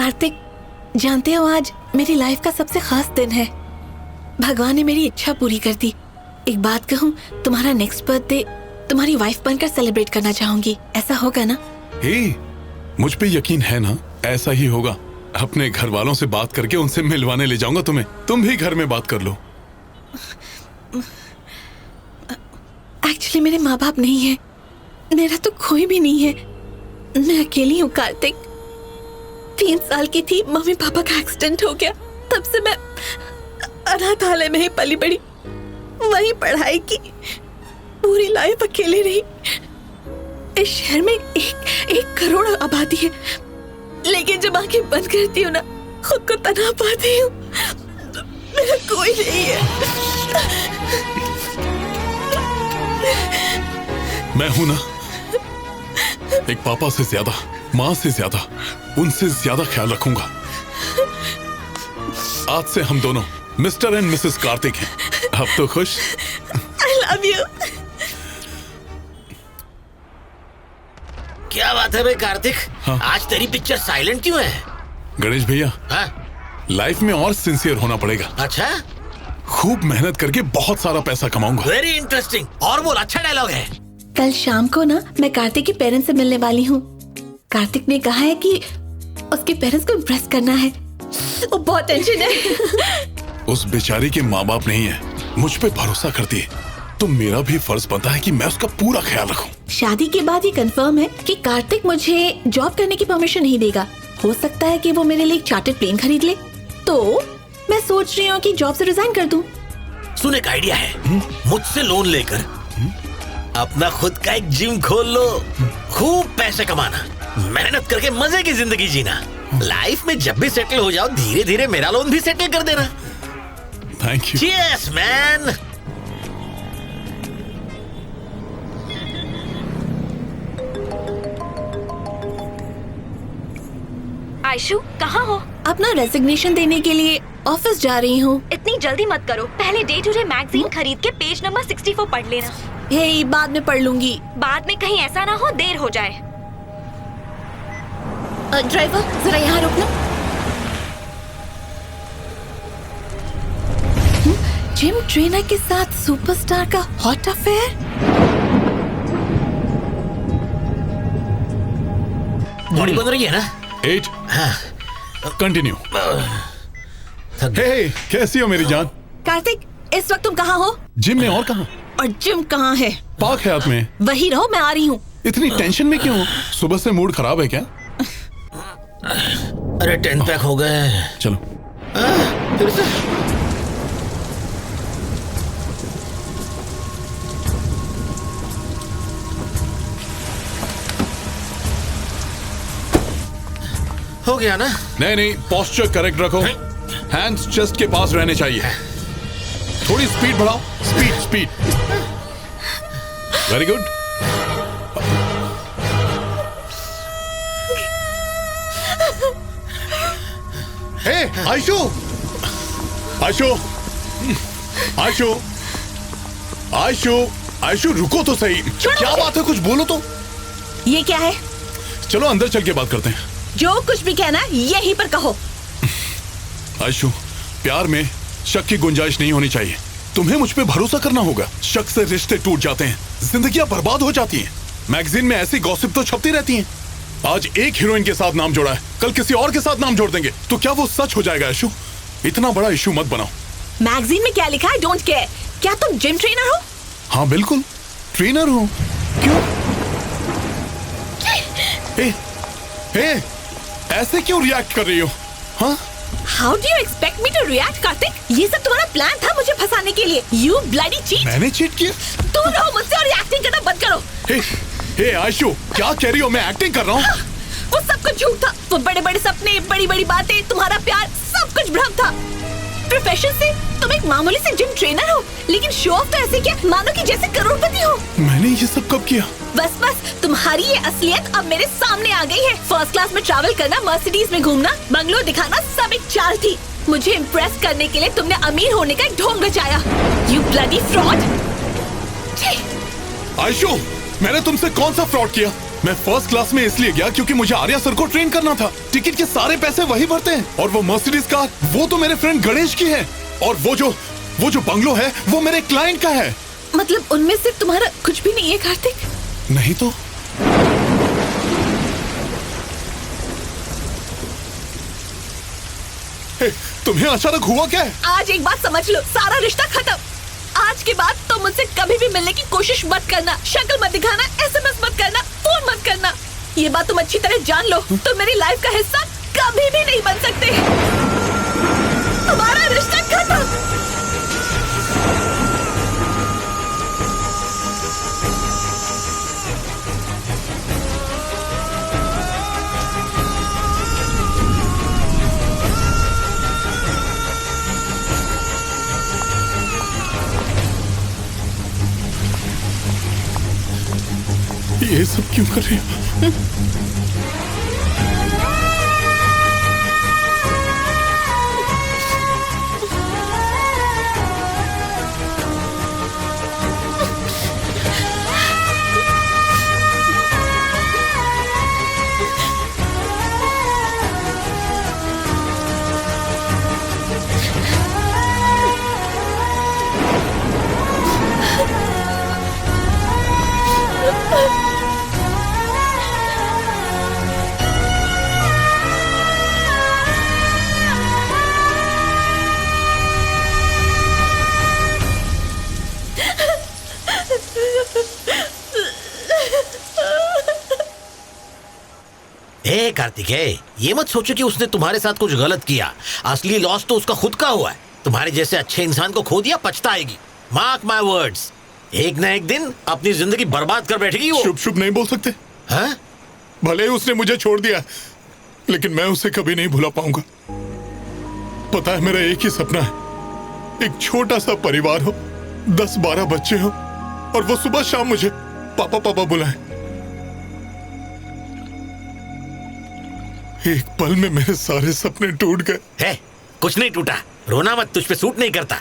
कार्तिक, जानते हो आज मेरी लाइफ का सबसे खास दिन है। भगवान ने मेरी इच्छा पूरी कर दी। एक बात कहूँ, तुम्हारा नेक्स्ट बर्थडे तुम्हारी वाइफ बनकर सेलिब्रेट करना चाहूंगी। ऐसा होगा ना? मुझ पे यकीन है ना, ऐसा ही होगा। अपने घर वालों से बात करके उनसे मिलवाने ले जाऊंगा तुम्हें। तुम भी घर में बात कर लो। एक्चुअली मेरे माँ बाप नहीं है, मेरा तो कोई भी नहीं है। मैं अकेली हूँ कार्तिक। 3 साल की थी, मम्मी पापा का एक्सीडेंट हो गया। तब से मैं अनाथालय में ही पली बड़ी, वहीं पढ़ाई की, पूरी लाइफ अकेले रही। इस शहर में एक करोड़ आबादी है, लेकिन जब आंखें बंद करती हूँ ना, खुद को तना पाती हूँ मेरा कोई नहीं है। मैं हूं ना, एक पापा से ज्यादा, माँ से ज्यादा, उनसे ज्यादा ख्याल रखूंगा। आज से हम दोनों मिस्टर एंड मिसेस कार्तिक हैं। अब तो खुश? I love you। क्या बात है भाई कार्तिक? हाँ? आज तेरी पिक्चर साइलेंट क्यों है? गणेश भैया, हाँ? लाइफ में और सिंसियर होना पड़ेगा। अच्छा, खूब मेहनत करके बहुत सारा पैसा कमाऊंगा। Very interesting. और बोल, अच्छा डायलॉग है। कल शाम को ना मैं कार्तिक के पेरेंट्स से मिलने वाली हूँ। कार्तिक ने कहा है कि उसके पेरेंट्स को इम्प्रेस करना है। वो बहुत टेंशन है। उस बेचारी के माँ बाप नहीं है, मुझ पे भरोसा करती है, तो मेरा भी फर्ज बनता है कि मैं उसका पूरा ख्याल रखूं। शादी के बाद ये कंफर्म है कि कार्तिक मुझे जॉब करने की परमिशन नहीं देगा। हो सकता है कि वो मेरे लिए एक चार्टर्ड प्लेन खरीद ले। तो मैं सोच रही हूँ कि जॉब से रिजाइन कर दूं। सुन, एक आइडिया है। मुझसे लोन लेकर अपना खुद का एक जिम खोल लो। खूब पैसे कमाना, मेहनत करके मजे की जिंदगी जीना। लाइफ में जब भी सेटल हो जाओ, धीरे धीरे मेरा लोन भी सेटल कर देना। Thank you. Cheers, man। Aishu, कहाँ हो? अपना रेजिग्नेशन देने के लिए ऑफिस जा रही हूँ। इतनी जल्दी मत करो, पहले डे टू डे मैगजीन खरीद के पेज नंबर 64 पढ़ लेना। हे, बाद में पढ़ लूंगी। बाद में कहीं ऐसा ना हो देर हो जाए। ड्राइवर, जरा यहाँ रुकना। जिम ट्रेनर के साथ सुपरस्टार का हॉट अफेयर। बॉडी बन रही है ना? 8 हाँ। कंटिन्यू। हे, कैसी हो मेरी जान? कार्तिक, इस वक्त तुम कहाँ हो? जिम में। और कहाँ? और जिम कहाँ है? पार्क है में। वही रहो, मैं आ रही हूँ। इतनी टेंशन में क्यों? सुबह से मूड खराब है क्या? अरे 10 पैक हो गए। चलो। फिर से? हो गया ना? नहीं, पोस्चर करेक्ट रखो। हैंड्स चेस्ट के पास रहने चाहिए। थोड़ी स्पीड बढ़ाओ। Speed. Very good. Hey, Ayshu, रुको तो सही। क्या बात है, कुछ बोलो तो। ये क्या है? चलो अंदर चल के बात करते हैं। जो कुछ भी कहना है यहीं पर कहो। आयशु, प्यार में शक की गुंजाइश नहीं होनी चाहिए। तुम्हें मुझ पे भरोसा करना होगा। शक से रिश्ते टूट जाते हैं, जिंदगियां बर्बाद हो जाती हैं। मैगजीन में ऐसी गॉसिप तो छपती रहती हैं। आज एक हीरोइन के साथ नाम जोड़ा है, कल किसी और के साथ नाम जोड़ देंगे, तो क्या वो सच हो जाएगा? आयशु, इतना बड़ा इशू मत बनाओ। मैगजीन में क्या लिखा है? Don't care. क्या तुम जिम ट्रेनर हो? हाँ बिल्कुल, ट्रेनर हूँ। क्यों? ऐसे क्यों रिएक्ट कर रही हो? हाँ? How do you expect me to react, Kartik? ये सब तुम्हारा प्लान था मुझे फंसाने के लिए। You bloody cheat! मैंने चीट किया? दूर रहो मुझसे और एक्टिंग करना बंद करो। हे आयशु, क्या कह रही हो? मैं एक्टिंग कर रहा हूँ? वो सब कुछ झूठ था। वो बड़े बड़े सपने, बड़ी बड़ी बातें, तुम्हारा प्यार, सब कुछ भ्रम था। प्रोफेशन से तुम एक मामूली से जिम ट्रेनर हो, लेकिन शो ऑफ तो ऐसे किया मानो कि जैसे करोड़पति हो। मैंने ये सब कब किया? बस तुम्हारी ये असलियत अब मेरे सामने आ गई है। फर्स्ट क्लास में ट्रैवल करना, मर्सिडीज में घूमना, बंगलो दिखाना, सब एक चाल थी। मुझे इम्प्रेस करने के लिए तुमने अमीर होने का एक ढोंग रचाया। You bloody fraud! आयशु, मैंने तुमसे कौन सा फ्रॉड किया? मैं फर्स्ट क्लास में इसलिए गया क्योंकि मुझे आर्या सर को ट्रेन करना था। टिकट के सारे पैसे वही भरते हैं। और वो मर्सिडीज कार, वो तो मेरे फ्रेंड गणेश की है। और वो जो बंगलो है वो मेरे क्लाइंट का है। मतलब उनमें से तुम्हारा कुछ भी नहीं है कार्तिक? नहीं तो तुम्हें अचानक हुआ क्या है? आज एक बात समझ लो, सारा रिश्ता खत्म। आज के बाद तुम मुझसे कभी भी मिलने की कोशिश मत करना, शक्ल मत दिखाना, एसएमएस मत करना, फोन मत करना। ये बात तुम अच्छी तरह जान लो। तुम मेरी लाइफ का हिस्सा कभी भी नहीं बन सकते। हमारा रिश्ता खत्म। ये सब क्यों कर रही हो? कार्तिकेय, ये मत सोचो कि उसने तुम्हारे साथ कुछ गलत किया। असली लॉस तो उसका खुद का हुआ है। तुम्हारे जैसे अच्छे इंसान को खो दिया, पछताएगी। मार्क माय वर्ड्स, एक ना एक दिन अपनी जिंदगी बर्बाद कर बैठेगी वो। शुभ शुभ नहीं बोल सकते। हाँ? भले ही उसने मुझे छोड़ दिया, लेकिन मैं उसे कभी नहीं भुला पाऊंगा। पता है, मेरा एक ही सपना है, एक छोटा सा परिवार हो, 10-12 बच्चे हो, और वो सुबह शाम मुझे पापा पापा बुलाएं। एक पल में मेरे सारे सपने टूट गए। है, कुछ नहीं टूटा, रोना मत, तुझ पे सूट नहीं करता।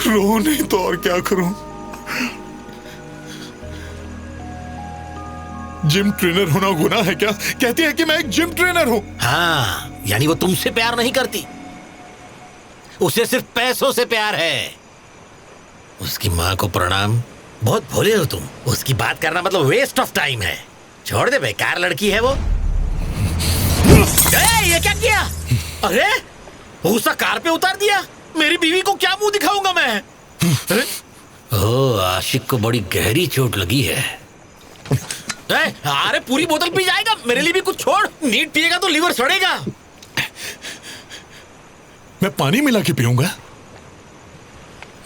रो नहीं तो और क्या करूं? जिम ट्रेनर होना गुनाह है क्या? कहती है कि मैं एक जिम ट्रेनर हूं। हाँ, यानी वो तुमसे प्यार नहीं करती, उसे सिर्फ पैसों से प्यार है। उसकी माँ को प्रणाम, बहुत भोले हो तुम। उसकी बात करना मतलब वेस्ट ऑफ टाइम है। छोड़ दे, बेकार लड़की है वो। ये क्या किया? अरे भूसा कार पे उतार दिया। मेरी बीवी को क्या मुंह दिखाऊंगा मैं? ओह, आशिक को बड़ी गहरी चोट लगी है। अरे पूरी बोतल पी जाएगा, मेरे लिए भी कुछ छोड़। नीट पिएगा तो लीवर सड़ेगा। मैं पानी मिला के पीऊंगा।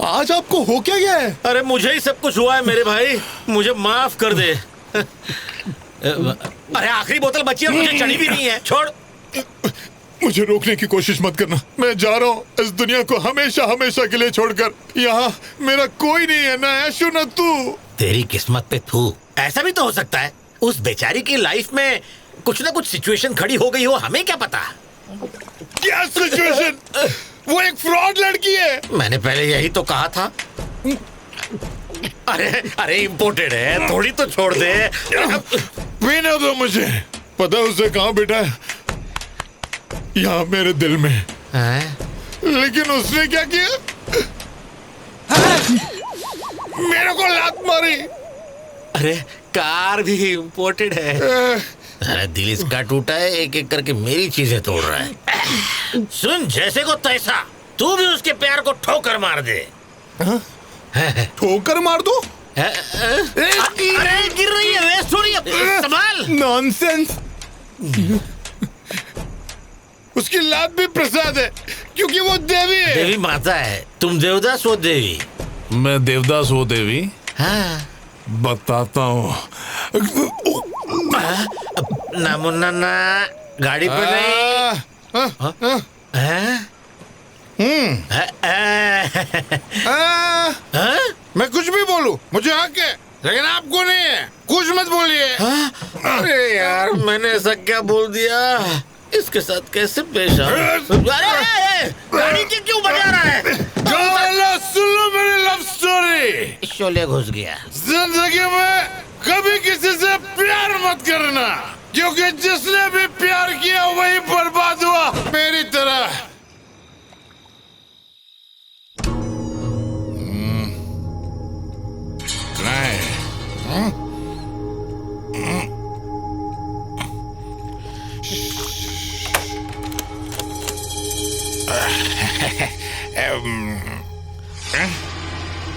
आज आपको हो क्या गया है? अरे मुझे ही सब कुछ हुआ है मेरे भाई, मुझे माफ कर दे। अरे आखिरी बोतल बची है, मुझे चढ़ी भी नहीं है। छोड़। मुझे रोकने की कोशिश मत करना। मैं जा रहा हूँ इस दुनिया को हमेशा हमेशा के लिए छोड़कर। यहाँ मेरा कोई नहीं है, ना ऐशु ना तू। तेरी किस्मत पे थू। ऐसा भी तो हो सकता है उस बेचारी की लाइफ में कुछ ना कुछ सिचुएशन खड़ी हो गई हो, हमें क्या पता। क्या सिचुएशन? वो एक फ्रॉड लड़की है। मैंने पहले यही तो कहा था। अरे इम्पोर्टेड है, थोड़ी तो छोड़ दे। पीने दो मुझे। पता उसे कहाँ बैठा है? यहाँ मेरे दिल में। लेकिन उसने क्या किया? मेरे को लात मारी। अरे कार भी इम्पोर्टेड है। अरे दिल इसका टूटा है, एक एक करके मेरी चीजें तोड़ रहा है। सुन, जैसे को तैसा, तू भी उसके प्यार को ठोकर मार दे। ठोकर मार दो? अरे गिर रही है, वेस्ट हो रही है, संभाल। नॉनसेंस। उसकी लात भी प्रसाद है क्योंकि वो देवी है। देवी माता है, तुम देवदास हो देवी। मैं देवदास हो देवी। हाँ बताता हूँ। ना मुन्ना ना, गाड़ी पे नहीं। मैं कुछ भी बोलूं, मुझे हक है, लेकिन आपको नहीं है। कुछ मत बोलिए। अरे यार, मैंने ऐसा क्या बोल दिया? इसके साथ कैसे पेश आऊं? अरे गाड़ी क्यों बजा रहा है? सुन लो मेरी लव स्टोरी। शोले घुस गया। जिंदगी में कभी किसी से प्यार मत करना, क्योंकि जिसने भी प्यार किया वही बर्बाद हुआ मेरी तरह। कहाँ है?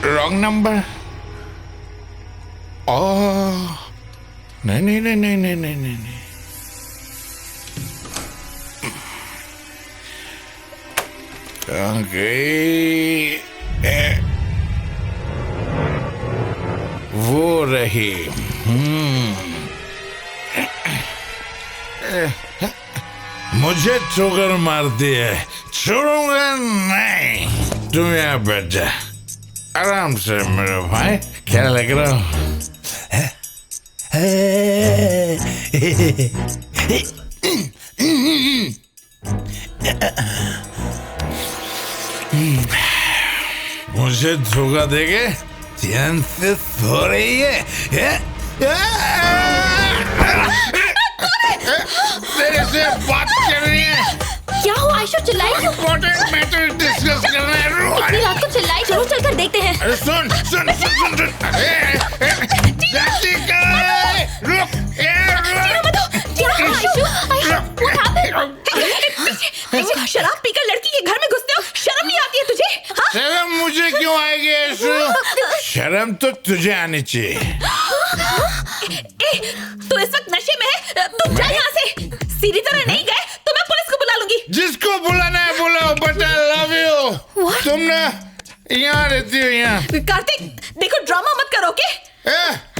Wrong number. ओह नहीं नहीं नहीं नहीं नहीं नहीं नहीं नहीं। कहाँ गई? वो रही। मुझे ठोकर मारती है, छोड़ूंगा नहीं। तुम यहाँ बैठ जा आराम से मेरे भाई। क्या लग रहा हूँ? मुझे धोखा देके ध्यान से सो रही है। तेरे से बात कर रही है। क्या हुआ आयशा, चिल्लाई क्यों? इम्पोर्टेंट मैटर डिस्कस कर रहे हैं। इतनी रात को चिल्लाई, चलो चलकर देखते हैं। अरे सुन सुन सुन सुन सुन। जातिका, रुक क्या हुआ आयशु? What happened? शराब पीकर लड़की के घर में घुसते हो, शर्म नहीं आती है तुझे? हाँ? शर्म मुझे क्यों आएगी ऐशु? शर्म तो तुझे आनी चाहिए। तू इस वक्त नशे में है, तुम जा यहाँ से। सीधी तरह नहीं गए तो मैं पुलिस को बुला लूंगी। जिसको बुलाना है बुलाओ, बट आई लव यू। तुम ना यहाँ रहती हो यहाँ। कार्तिक देखो, ड्रामा मत करो, ओके?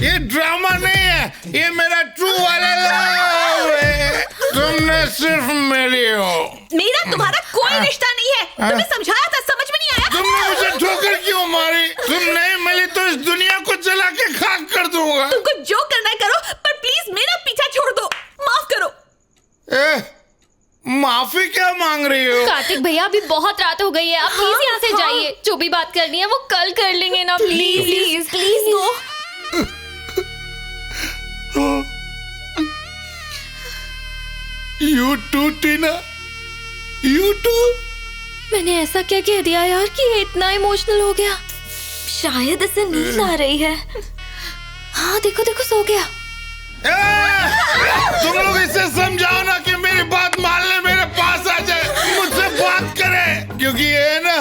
ये ड्रामा नहीं है, ये मेरा ट्रू वाला लव है। तुमने सिर्फ मेरी हो। मेरा तुम्हारा कोई रिश्ता नहीं है। तुम्हें समझाया था, समझ में नहीं आया? तुमने मुझे ठोकर क्यों मारी? तुम नहीं मिली तो इस दुनिया को जला के खाक कर दूंगा। तुमको जो करना है करो, पर प्लीज मेरा पीछा छोड़ दो। माफ करो। माफी क्या मांग रही हो? कार्तिक भैया अभी बहुत रात हो गई है, आप प्लीज यहाँ से जाइए। जो भी बात करनी है वो कल कर लेंगे ना, please please please no. You too, Tina. You too। मैंने ऐसा क्या कह दिया यार कि ये इतना इमोशनल हो गया? शायद इसे नींद आ रही है। हाँ देखो देखो, सो गया। तुम लोग इसे समझाओ ना कि मेरी बात मान ले, मेरे पास आ जाए, मुझसे बात करे, क्योंकि ये ना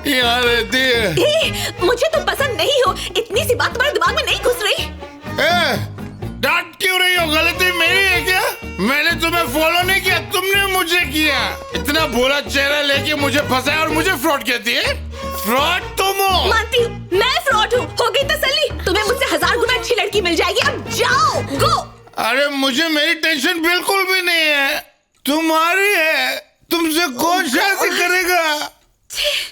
यहाँ रहती है। मुझे तो पसंद नहीं हो, इतनी सी बात तुम्हारे दिमाग में नहीं घुस रही। डांट क्यों रही हो? गलती मेरी है क्या? मैंने तुम्हें फॉलो नहीं किया, तुमने मुझे किया। इतना भोला चेहरा लेके मुझे फंसाया और मुझे फ्रॉड कहती है? फ्रॉड तुम हो। मानती हूँ, मैं फ्रॉड हूँ। हो गई तसल्ली? तुम्हें मुझसे 1000 गुना अच्छी लड़की मिल जाएगी। अब जाओ, गो। अरे मुझे मेरी टेंशन बिल्कुल भी नहीं है, तुम्हारी है। तुमसे कौन शादी करेगा?